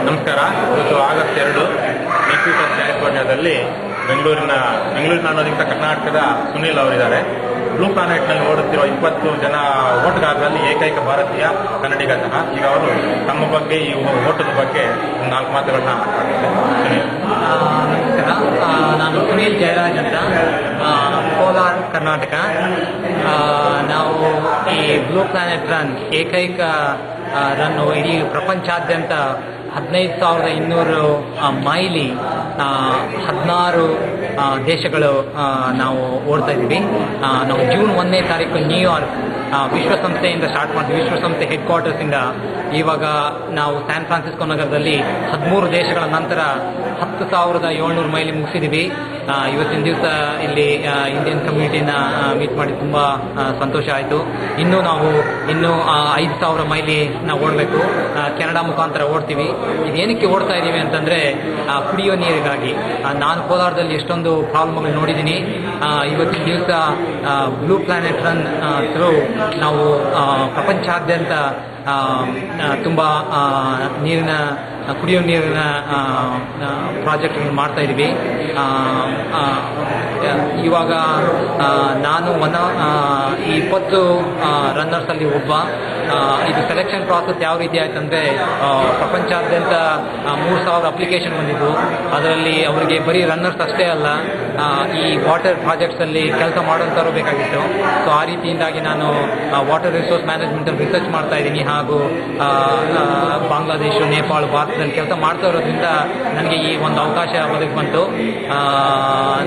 ನಮಸ್ಕಾರ. ಇವತ್ತು ಆಗಸ್ಟ್ 2 ಈಕ್ವಿಟಸ್ ಕ್ಯಾಲಿಫೋರ್ನಿಯಾದಲ್ಲಿ ಬೆಂಗಳೂರಿನ ಅನ್ನೋದಕ್ಕಿಂತ ಕರ್ನಾಟಕದ ಸುನೀಲ್ ಅವರಿದ್ದಾರೆ. ಬ್ಲೂ ಪ್ಲಾನೆಟ್ನಲ್ಲಿ ಓಡುತ್ತಿರುವ 20 ಜನ ಓಟಗಾರರಲ್ಲಿ ಏಕೈಕ ಭಾರತೀಯ ಕನ್ನಡಿಗ ಸಹ. ಈಗ ಅವರು ತಮ್ಮ ಬಗ್ಗೆ, ಈ ಓಟದ ಬಗ್ಗೆ 4 ಮಾತುಗಳನ್ನ ಮಾತಾಡ್ತಾರೆ. ನಮಸ್ಕಾರ, ನಾನು ಸುನೀಲ್ ಜಯರಾಜ್ ಅಂತ, ಕೋಲಾರ, ಕರ್ನಾಟಕ. ನಾವು ಈ ಬ್ಲೂ ಪ್ಲಾನೆಟ್ ರನ್ ಏಕೈಕ ರನ್ನು ಇಡೀ ಪ್ರಪಂಚಾದ್ಯಂತ 15,200 ಮೈಲಿ 16 ದೇಶಗಳು ನಾವು ಓಡ್ತಾ ಇದ್ದೀವಿ. ನಾವು ಜೂನ್ 1ನೇ ತಾರೀಕು ನ್ಯೂಯಾರ್ಕ್ ವಿಶ್ವಸಂಸ್ಥೆಯಿಂದ ಸ್ಟಾರ್ಟ್ ಮಾಡ್ತೀವಿ. ವಿಶ್ವಸಂಸ್ಥೆ ಹೆಡ್ ಕ್ವಾರ್ಟರ್ಸಿಂದ ಇವಾಗ ನಾವು ಸ್ಯಾನ್ ಫ್ರಾನ್ಸಿಸ್ಕೋ ನಗರದಲ್ಲಿ 13 ದೇಶಗಳ ನಂತರ 10,700 ಮೈಲಿ ಮುಗಿಸಿದ್ದೀವಿ. ಇವತ್ತಿನ ದಿವಸ ಇಲ್ಲಿ ಇಂಡಿಯನ್ ಕಮ್ಯುನಿಟಿನ ಮೀಟ್ ಮಾಡಿ ತುಂಬ ಸಂತೋಷ ಆಯಿತು. ಇನ್ನೂ 5,000 ಮೈಲಿ ನಾವು ಓಡಬೇಕು. ಕೆನಡಾ ಮುಖಾಂತರ ಓಡ್ತೀವಿ. ಇದೇನಕ್ಕೆ ಓಡ್ತಾ ಇದ್ದೀವಿ ಅಂತಂದರೆ ಕುಡಿಯೋ ನೀರಿಗಾಗಿ. ನಾನು ಕೋಲಾರದಲ್ಲಿ ಎಷ್ಟೊಂದು ಪ್ರಾಬ್ಲಮ್ಗಳು ನೋಡಿದ್ದೀನಿ. ಇವತ್ತಿನ ದಿವಸ ಬ್ಲೂ ಪ್ಲಾನೆಟ್ ರನ್ ಥ್ರೂ ನಾವು ಪ್ರಪಂಚಾದ್ಯಂತ ತುಂಬ ಕುಡಿಯೋ ನೀರಿನ ಪ್ರಾಜೆಕ್ಟ್ಗಳನ್ನು ಮಾಡ್ತಾ ಇದ್ದೀವಿ. ಇವಾಗ ನಾನು 20 ರನ್ನರ್ಸಲ್ಲಿ ಒಬ್ಬ. ಇದು ಸೆಲೆಕ್ಷನ್ ಪ್ರಾಸೆಸ್ ಯಾವ ರೀತಿ ಆಯ್ತಂದರೆ, ಪ್ರಪಂಚಾದ್ಯಂತ 3,000 ಅಪ್ಲಿಕೇಶನ್ ಬಂದಿದ್ದು. ಅದರಲ್ಲಿ ಅವರಿಗೆ ಬರೀ ರನ್ನರ್ಸ್ ಅಷ್ಟೇ ಅಲ್ಲ, ಈ ವಾಟರ್ ಪ್ರಾಜೆಕ್ಟ್ಸಲ್ಲಿ ಕೆಲಸ ಮಾಡೋಂಥವ್ರು ಬೇಕಾಗಿತ್ತು. ಸೊ ಆ ರೀತಿಯಿಂದಾಗಿ ನಾನು ವಾಟರ್ ರಿಸೋರ್ಸ್ ಮ್ಯಾನೇಜ್ಮೆಂಟಲ್ಲಿ ರಿಸರ್ಚ್ ಮಾಡ್ತಾ ಇದ್ದೀನಿ. ಹಾಗೂ ಬಾಂಗ್ಲಾದೇಶ, ನೇಪಾಳ, ಭಾರತದಲ್ಲಿ ಕೆಲಸ ಮಾಡ್ತಾ ಇರೋದ್ರಿಂದ ನನಗೆ ಈ ಒಂದು ಅವಕಾಶ ಒದಗಿ ಬಂತು.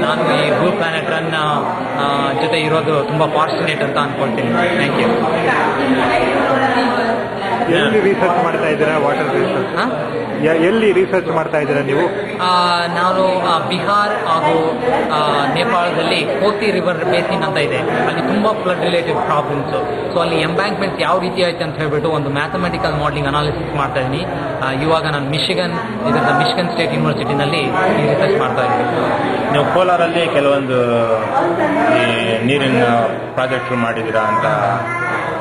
ನಾನು ಈ ಬ್ಲೂ ಪ್ಲಾನೆಟ್ ರನ್ ಜೊತೆ ಇರೋದು ತುಂಬ ಫಾರ್ಚುನೇಟ್ ಅಂತ ಅಂದ್ಕೊಳ್ತೀನಿ. Thank you. ಎಲ್ಲಿ ರಿಸರ್ಚ್ ಮಾಡ್ತಾ ಇದ್ದೀರಾ? ವಾಟರ್ ರಿಸರ್ಚ್ ಎಲ್ಲಿ ರಿಸರ್ಚ್ ಮಾಡ್ತಾ ಇದ್ದೀರಾ ನೀವು? ನಾನು ಬಿಹಾರ್ ಹಾಗೂ ನೇಪಾಳದಲ್ಲಿ ಕೋಸಿ ರಿವರ್ ಬೇಸಿನ್ ಅಂತ ಇದೆ. ಅಲ್ಲಿ ತುಂಬ ಫ್ಲಡ್ ರಿಲೇಟೆಡ್ ಪ್ರಾಬ್ಲಮ್ಸು. ಸೊ ಅಲ್ಲಿ ಎಂಬ್ಯಾಂಕ್ಮೆಂಟ್ಸ್ ಯಾವ ರೀತಿ ಆಯ್ತು ಅಂತ ಹೇಳ್ಬಿಟ್ಟು ಒಂದು ಮ್ಯಾಥಮೆಟಿಕಲ್ ಮಾಡೆಲಿಂಗ್ ಅನಾಲಿಸಿಸ್ ಮಾಡ್ತಾ ಇದ್ದೀನಿ. ಇವಾಗ ನಾನು ಮಿಶಿಗನ್ ಸ್ಟೇಟ್ ಯೂನಿವರ್ಸಿಟಿನಲ್ಲಿ ಈ ರಿಸರ್ಚ್ ಮಾಡ್ತಾ ಇದ್ದೀನಿ. ನೀವು ಕೋಲಾರಲ್ಲಿ ಕೆಲವೊಂದು ಈ ನೀರಿನ ಪ್ರಾಜೆಕ್ಟ್ ಮಾಡಿದ್ದೀರಾ ಅಂತ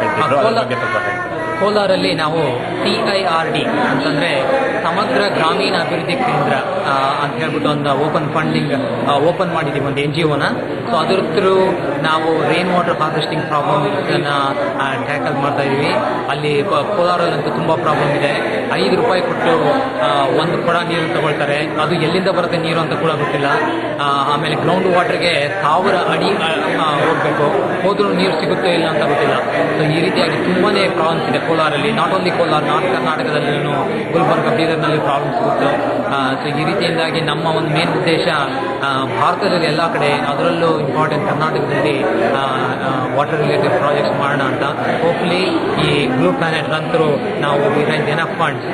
ಹೇಳ್ತಿದ್ರು, ಅದ್ರ ಬಗ್ಗೆ ಸ್ವಲ್ಪ ಹೇಳ್ತೀರಾ? ಕೋಲಾರಲ್ಲಿ ನಾವು CIRD ಅಂತಂದರೆ ಸಮಗ್ರ ಗ್ರಾಮೀಣ ಅಭಿವೃದ್ಧಿ ಕೇಂದ್ರ ಅಂತ ಹೇಳ್ಬಿಟ್ಟು ಒಂದು ಓಪನ್ ಮಾಡಿದ್ದೀವಿ, ಒಂದು NGOನ. ಸೊ ಅದ್ರ ಥ್ರೂ ನಾವು ರೈನ್ ವಾಟರ್ ಹಾರ್ವೆಸ್ಟಿಂಗ್ ಪ್ರಾಬ್ಲಮ್ಸನ್ನು ಟ್ಯಾಕಲ್ ಮಾಡ್ತಾ ಇದ್ದೀವಿ. ಅಲ್ಲಿ ಕೋಲಾರಲ್ಲಂತೂ ತುಂಬ ಪ್ರಾಬ್ಲಮ್ ಇದೆ. ₹5 ಕೊಟ್ಟು ಒಂದು ಕೊಡ ನೀರು ತಗೊಳ್ತಾರೆ. ಅದು ಎಲ್ಲಿಂದ ಬರುತ್ತೆ ನೀರು ಅಂತ ಕೂಡ ಗೊತ್ತಿಲ್ಲ. ಆಮೇಲೆ ಗ್ರೌಂಡ್ ವಾಟರ್ಗೆ 1000 ಅಡಿ ಹೋಗಬೇಕು, ಹೋದ್ರೂ ನೀರು ಸಿಗುತ್ತೋ ಇಲ್ಲ ಅಂತ ಗೊತ್ತಿಲ್ಲ. ಸೊ ಈ ರೀತಿಯಾಗಿ ತುಂಬಾ ಪ್ರಾಬ್ಲಮ್ಸ್ ಇದೆ ಕೋಲಾರಲ್ಲಿ. ನಾಟ್ ಓನ್ಲಿ ಕೋಲಾರ, ನಾರ್ತ್ ಕರ್ನಾಟಕದಲ್ಲೂ, ಗುಲ್ಬರ್ಗ, ಬೀದರ್ನಲ್ಲಿ ಪ್ರಾಬ್ಲಮ್ಸ್ ಸಿಗುತ್ತೆ. ಸೊ ಈ ರೀತಿಯಿಂದಾಗಿ ನಮ್ಮ ಒಂದು ಮೇನ್ ಉದ್ದೇಶ ಭಾರತದಲ್ಲಿ ಎಲ್ಲ ಕಡೆ, ಅದರಲ್ಲೂ ಇಂಪಾರ್ಟೆಂಟ್ ಕರ್ನಾಟಕದಲ್ಲಿ ವಾಟರ್ ರಿಲೇಟೆಡ್ ಪ್ರಾಜೆಕ್ಟ್ಸ್ ಮಾಡೋಣ ಅಂತ. ಹೋಪ್ಫುಲಿ ಈ ಬ್ಲೂ ಪ್ಲಾನೆಟ್ ನಂತರ ನಾವು ರೈಸ್ ಎನಫ್ ಫಂಡ್ಸ್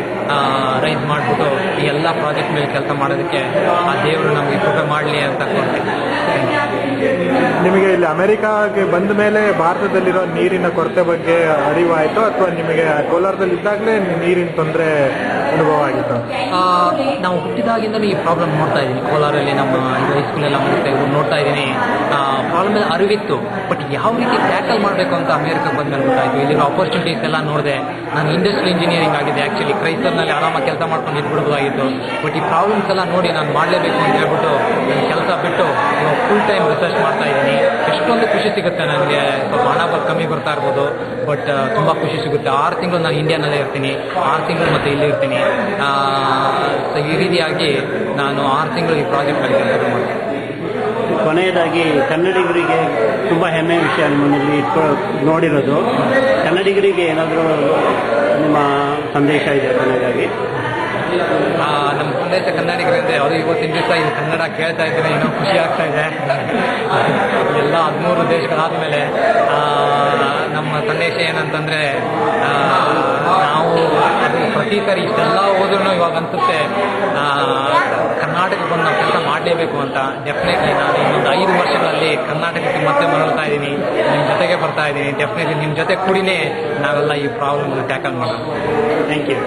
ರೈಸ್ ಮಾಡಿಬಿಟ್ಟು ಈ ಎಲ್ಲ ಪ್ರಾಜೆಕ್ಟ್ ಮೇಲೆ ಕೆಲಸ ಮಾಡೋದಕ್ಕೆ ಆ ದೇವರು ನಮಗೆ ಕೃಪೆ ಮಾಡಲಿ ಅಂತ ಕೊಡ್ತೀನಿ. ನಿಮಗೆ ಇಲ್ಲಿ ಅಮೆರಿಕಾಗೆ ಬಂದ ಮೇಲೆ ಭಾರತದಲ್ಲಿರೋ ನೀರಿನ ಕೊರತೆ ಬಗ್ಗೆ ಅರಿವಾಯಿತು, ಅಥವಾ ನಿಮಗೆ ಕೋಲಾರದಲ್ಲಿ ಇದ್ದಾಗಲೇ ನೀರಿನ ತೊಂದರೆ ಅನುಭವ ಆಗಿತ್ತು? ನಾವು ಹುಟ್ಟಿದಾಗಿಂದಲೂ ಈ ಪ್ರಾಬ್ಲಮ್ ನೋಡ್ತಾ ಇದ್ದೀನಿ. ಕೋಲಾರಲ್ಲಿ ನಮ್ಮ ಹೈಸ್ಕೂಲೆಲ್ಲ ನೋಡ್ತಾ ಇದ್ದೀನಿ. ಪ್ರಾಬ್ಲಮ್ ಅರಿವಿತ್ತು, ಬಟ್ ಯಾವ ರೀತಿ ಟ್ಯಾಕಲ್ ಮಾಡಬೇಕು ಅಂತ ಅಮೆರಿಕಕ್ಕೆ ಬಂದ್ಮೇಲೆ ಗೊತ್ತಾಯಿತು. ಇಲ್ಲಿರೋ ಆಪರ್ಚುನಿಟೀಸ್ ಎಲ್ಲ ನೋಡಿದೆ. ನಾನು ಇಂಡಸ್ಟ್ರಿಯಲ್ ಇಂಜಿನಿಯರಿಂಗ್ ಆಗಿದೆ. ಆ್ಯಕ್ಚುಲಿ ಕ್ರೈಸ್ತರ್ನಲ್ಲಿ ಆರಾಮಾಗಿ ಕೆಲಸ ಮಾಡ್ಕೊಂಡು ಇದ್ಬಿಡ್ಬೋದಾಗಿತ್ತು. ಬಟ್ ಈ ಪ್ರಾಬ್ಲಮ್ಸ್ ಎಲ್ಲ ನೋಡಿ ನಾನು ಮಾಡಲೇಬೇಕು ಅಂತ ಹೇಳ್ಬಿಟ್ಟು ನನ್ನ ಕೆಲಸ ಬಿಟ್ಟು ಇವಾಗ ಫುಲ್ ಟೈಮ್ ರಿಸರ್ಚ್ ಮಾಡ್ತಾ ಇದ್ದೀನಿ. ಎಷ್ಟೊಂದು ಖುಷಿ ಸಿಗುತ್ತೆ ನನಗೆ. ಸ್ವಲ್ಪ ಹಣ ಕಮ್ಮಿ ಬರ್ತಾ ಇರ್ಬೋದು, ಬಟ್ ತುಂಬ ಖುಷಿ ಸಿಗುತ್ತೆ. 6 ತಿಂಗಳು ನಾನು ಇಂಡಿಯಾನಲ್ಲೇ ಇರ್ತೀನಿ, 6 ತಿಂಗಳು ಮತ್ತು ಇಲ್ಲಿ ಇರ್ತೀನಿ. ಸೊ ಈ ರೀತಿಯಾಗಿ ನಾನು 6 ತಿಂಗಳು ಈ ಪ್ರಾಜೆಕ್ಟಲ್ಲಿ ಕೆಲಸ ಮಾಡ್ತೀನಿ. ಕೊನೆಯದಾಗಿ ಕನ್ನಡಿಗರಿಗೆ ತುಂಬ ಹೆಮ್ಮೆ ವಿಷಯ ನಿಮ್ಮಲ್ಲಿ ನೋಡಿರೋದು. ಕನ್ನಡಿಗರಿಗೆ ಏನಾದರೂ ನಿಮ್ಮ ಸಂದೇಶ ಇದೆ ಕೊನೆಯದಾಗಿ? ನಮ್ಮ ಸಂದೇಶ ಕನ್ನಡಿಗರಿಂದ ಅವರು ಇವತ್ತಿನ ದಿವಸ ಇಲ್ಲಿ ಕನ್ನಡ ಕೇಳ್ತಾ ಇದ್ದಾರೆ, ಏನೋ ಖುಷಿ ಆಗ್ತಾ ಇದೆ. ಎಲ್ಲ 13 ದೇಶಗಳಾದಮೇಲೆ ನಮ್ಮ ಸಂದೇಶ ಏನಂತಂದರೆ, ನಾವು ಪ್ರತಿ ಸರಿ ಇಷ್ಟೆಲ್ಲ ಹೋದ್ರೂ ಇವಾಗ ಅನಿಸುತ್ತೆ ಕರ್ನಾಟಕಕ್ಕೆ ಬಂದು ನಾವು ಕೆಲಸ ಮಾಡಲೇಬೇಕು ಅಂತ. ಡೆಫಿನೆಟ್ಲಿ ನಾನು ಇನ್ನೊಂದು 5 ವರ್ಷಗಳಲ್ಲಿ ಕರ್ನಾಟಕಕ್ಕೆ ಮತ್ತೆ ಮರಳ್ತಾ ಇದ್ದೀನಿ, ನಿಮ್ಮ ಜೊತೆಗೆ ಬರ್ತಾ ಇದ್ದೀನಿ. ಡೆಫಿನೆಟ್ಲಿ ನಿಮ್ಮ ಜೊತೆ ಕೂಡಿನೇ ನಾವೆಲ್ಲ ಈ ಪ್ರಾಬ್ಲಮ್ನ ಟ್ಯಾಕಲ್ ಮಾಡೋಣ. Thank you.